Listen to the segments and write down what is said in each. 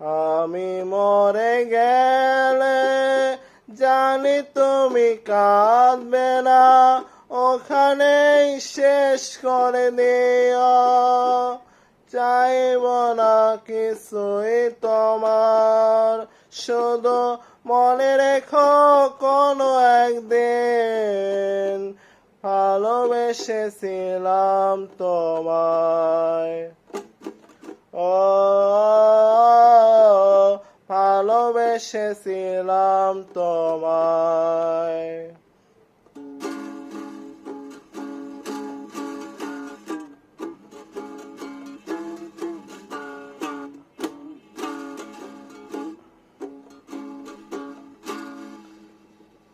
আমি মরে গেলে জানি তুমি কাঁদবে না, ওখানেই শেষ করে দিও। চাইব না কিছুই তোমার, শুধু মনে রেখো কোনো একদিন ভালোবেসেছিলাম তোমায়। ও ভালোবেসেছিলাম তোমায়।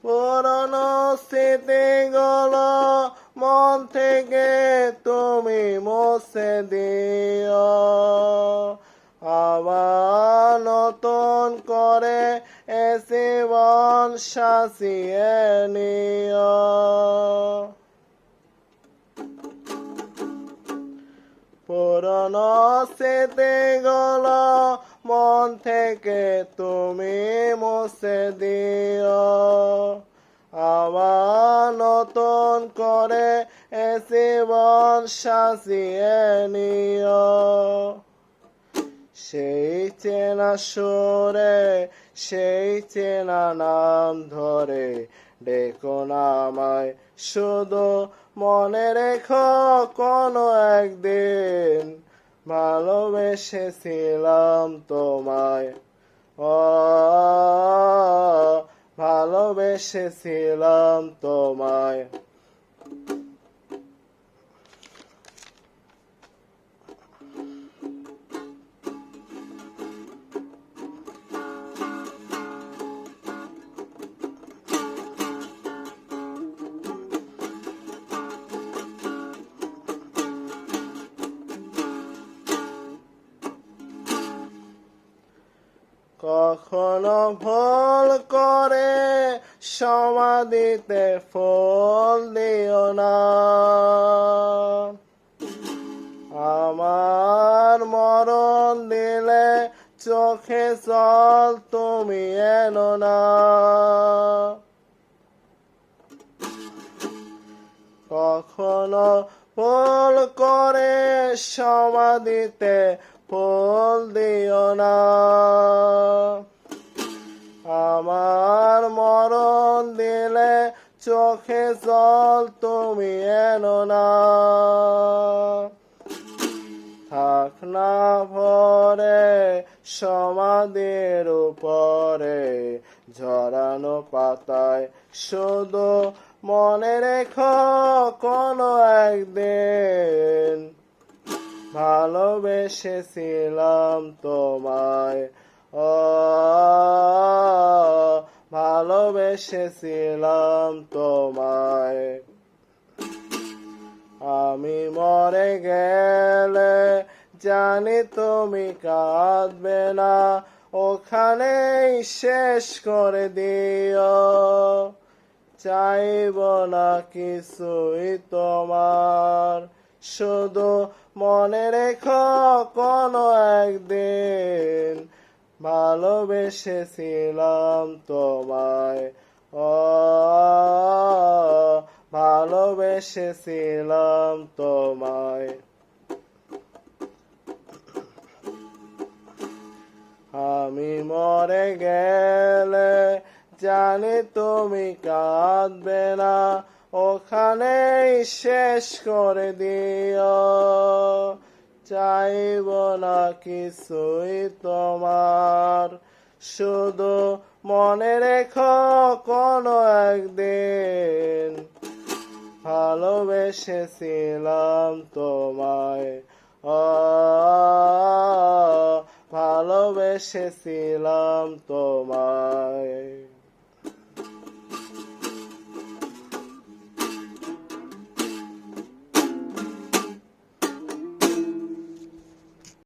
পুরনো স্মৃতিগুলো মন থেকে তুমি মুছে দিও, আবার নতুন করে এ জীবন সাজিয়ে নিও। পুরনো স্মৃতিগুলো মন থেকে তুমি মুছে দিও, আবার নতুন করে এ জীবন সাজিয়ে নিও। সেই চেনা সুরে, সেই চেনা নাম ধরে ডেকো না আমায়, শুধু মনে রেখো কোনো একদিন ভালোবেসেছিলাম তোমায়। ও ভালোবেসেছিলাম তোমায়। কখনো ভুল করে সমাধিতে ফুল দিও না, আমার মরণ দিলে চোখে জল তুমি এনো না। কখনো ভুল করে সমাধিতে ফুল দিও না, আমার মরণ দিলে চোখে জল তুমি এনো না। থাক না ভরে সমাধির উপরে ঝরানো পাতায়, শুধু মনে রেখো কোনো একদিন ভালোবেসেছিলাম তোমায়। ও ভালোবেসেছিলাম তোমায়। আমি মরে গেলে জানি তুমি কাঁদবে না, ওখানেই শেষ করে দিও। চাইব না কিছুই তোমার, শুধু মনে রেখো কোনো একদিন ভালোবেসেছিলাম তোমায়। ও ভালোবেসেছিলাম তোমায়। আমি মরে গেলে জানি তুমি কাঁদবে না, ওখানেই শেষ করে দিও। চাইব না কিছুই তোমার, শুধু মনে রেখো কোনো একদিন ভালোবেসেছিলাম তোমায়। ও ভালোবেসেছিলাম তোমায়।